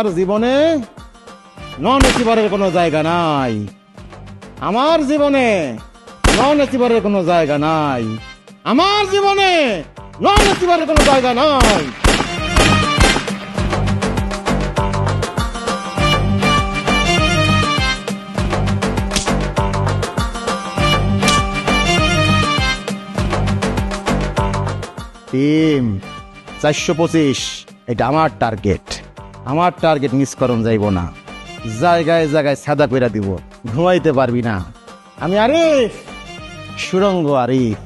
আমার জীবনে নন এচিভারের কোনো জায়গা নাই। আমার জীবনে নন এচিভারের কোনো জায়গা নাই। আমার জীবনে নন এচিভারের কোনো জায়গা নাই। টিম 425, এটা আমার টার্গেট। আমার টার্গেট মিস করন যাইব না। জায়গায় জায়গায় সাদা কইরা দিব, ঘুমাইতে পারবি না। আমি আরিফ, সুরঙ্গ আরিফ।